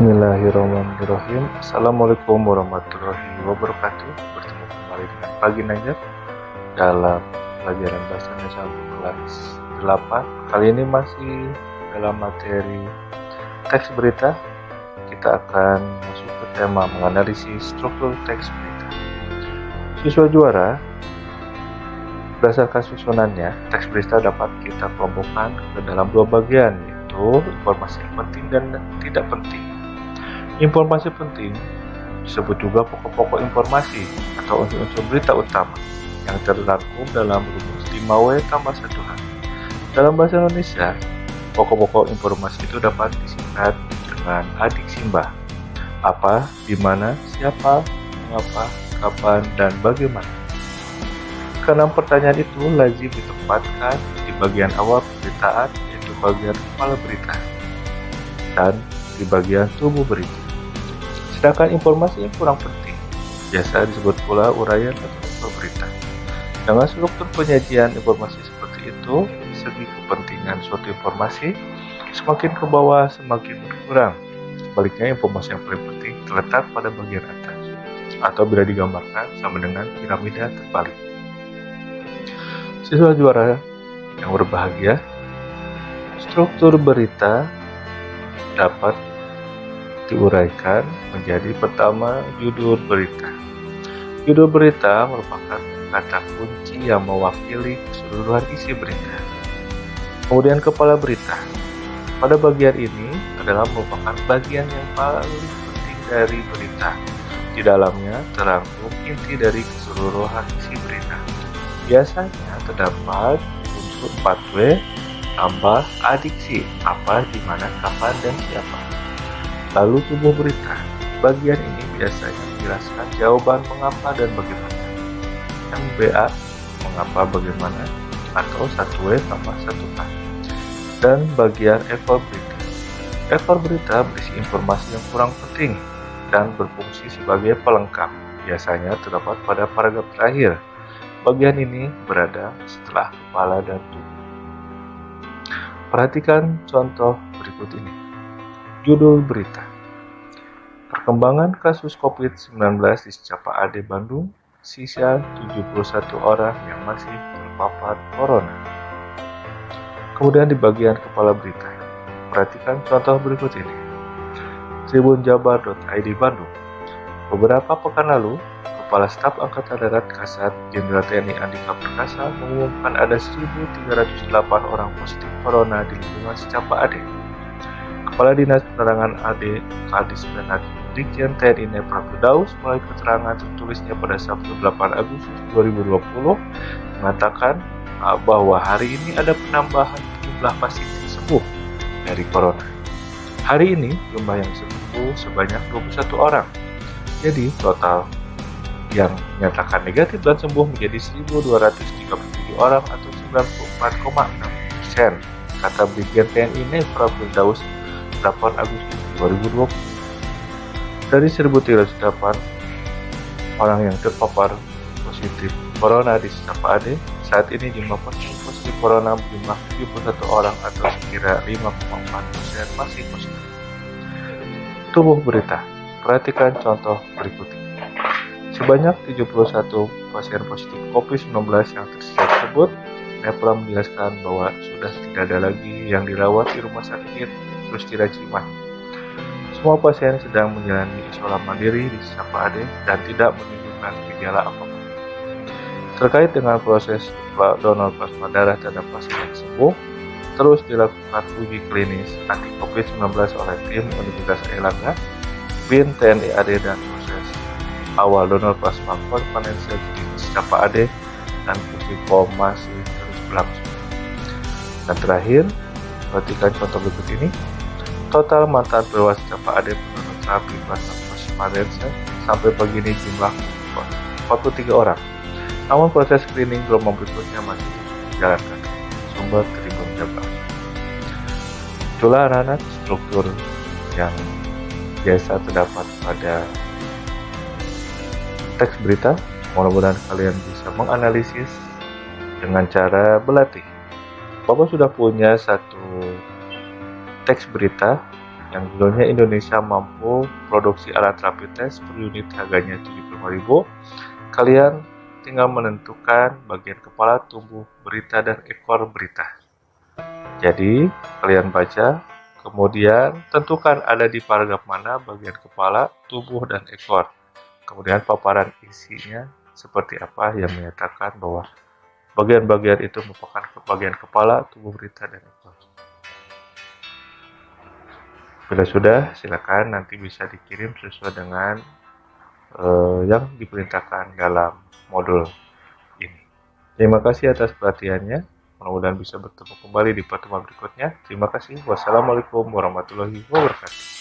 Bismillahirrahmanirrahim. Assalamualaikum warahmatullahi wabarakatuh. Bertemu kembali dengan Pagi Nanya dalam pelajaran bahasa Indonesia kelas 8. Kali ini masih dalam materi teks berita. Kita akan masuk ke tema menganalisis struktur teks berita. Siswa juara, berdasarkan susunannya, teks berita dapat kita kelompokkan ke dalam dua bagian, yaitu informasi yang penting dan tidak penting. Informasi penting disebut juga pokok-pokok informasi atau unsur-unsur berita utama yang terrangkum dalam rumus 5W tambah 1H. Dalam bahasa Indonesia, pokok-pokok informasi itu dapat disingkat dengan adik simbah. Apa, di mana, siapa, mengapa, kapan, dan bagaimana. Keenam pertanyaan itu lazim ditempatkan di bagian awal pemberitaan, yaitu bagian kepala berita, dan di bagian tubuh berita. Sedangkan informasi yang kurang penting biasa disebut pula uraian atau info berita. Dengan struktur penyajian informasi seperti itu, segi kepentingan suatu informasi semakin ke bawah semakin berkurang. Sebaliknya, informasi yang paling penting terletak pada bagian atas, atau bila digambarkan sama dengan piramida terbalik. Siswa juara yang berbahagia, struktur berita dapat diuraikan menjadi pertama judul berita. Judul berita merupakan kata kunci yang mewakili keseluruhan isi berita. Kemudian kepala berita. Pada bagian ini adalah merupakan bagian yang paling penting dari berita. Di dalamnya terangkum inti dari keseluruhan isi berita. Biasanya terdapat unsur 4W tambah adiksi, apa, di mana, kapan, dan siapa. Lalu tubuh berita. Bagian ini biasanya menjelaskan jawaban mengapa dan bagaimana. MBA, mengapa bagaimana, atau 1W tambah 1H. Dan bagian ekor berita. Ekor berita berisi informasi yang kurang penting dan berfungsi sebagai pelengkap. Biasanya terdapat pada paragraf terakhir. Bagian ini berada setelah kepala dan tubuh. Perhatikan contoh berikut ini. Judul berita. Perkembangan kasus COVID-19 di Secapa AD Bandung, sisa 71 orang yang masih terpapar corona. Kemudian di bagian kepala berita, perhatikan contoh berikut ini. Tribunjabar.id Bandung. Beberapa pekan lalu, Kepala Staf Angkatan Darat Kasat Jenderal TNI Andika Perkasa mengumumkan ada 1.308 orang positif corona di lingkungan Secapa AD. Kepala Dinas Penerangan AD Kadis Penat Dirjen TNI Nepra Firdaus melalui keterangan tertulisnya pada Sabtu 8 Agustus 2020 mengatakan bahwa hari ini ada penambahan jumlah pasien yang sembuh dari corona. Hari ini jumlah yang sembuh sebanyak 21 orang. Jadi total yang menyatakan negatif dan sembuh menjadi 1.237 orang atau 94,6%, kata Brigjen TNI Nepra Firdaus 8 Agustus 2020. Dari 1.308 orang yang terpapar positif corona di Secapa AD, saat ini jumlah pasien positif corona berjumlah 71 orang atau sekira 5,4% masih positif. Tubuh berita. Perhatikan contoh berikut ini. Sebanyak 71 pasien positif COVID-19 yang tersisa tersebut, Nepra menjelaskan bahwa sudah tidak ada lagi yang dirawat di rumah sakit Rustina Cimahi. Semua pasien sedang menjalani isolasi mandiri di Secapa AD dan tidak menunjukkan gejala apapun. Terkait dengan proses donor plasma darah terhadap pasien yang sembuh, terus dilakukan uji klinis anti COVID-19 oleh tim Universitas Airlangga, BIN TNI AD, dan proses awal donor plasma konvalesen di Secapa AD dan Puspom masih terus berlangsung. Dan terakhir, perhatikan contoh berikut ini. Total mantan perawat Secapa AD pendonor terapi plasma konvalesen sampai pagi ini jumlah 43 orang. Namun proses screening gelombang berikutnya masih dijalankan. Sumber Tribun Jabar. Itulah anak-anak struktur yang biasa terdapat pada teks berita. Mudah-mudahan kalian bisa menganalisis dengan cara berlatih. Bapak sudah punya satu teks berita yang judulnya Indonesia mampu produksi alat rapid test per unit harganya 75.000. Kalian tinggal menentukan bagian kepala, tubuh berita, dan ekor berita. Jadi, kalian baca, kemudian tentukan ada di paragraf mana bagian kepala, tubuh, dan ekor. Kemudian paparan isinya seperti apa yang menyatakan bahwa bagian-bagian itu merupakan bagian kepala, tubuh berita, dan ekor. Bila sudah, silakan nanti bisa dikirim sesuai dengan yang diperintahkan dalam modul ini. Terima kasih atas perhatiannya. Mudah-mudahan bisa bertemu kembali di pertemuan berikutnya. Terima kasih. Wassalamualaikum warahmatullahi wabarakatuh.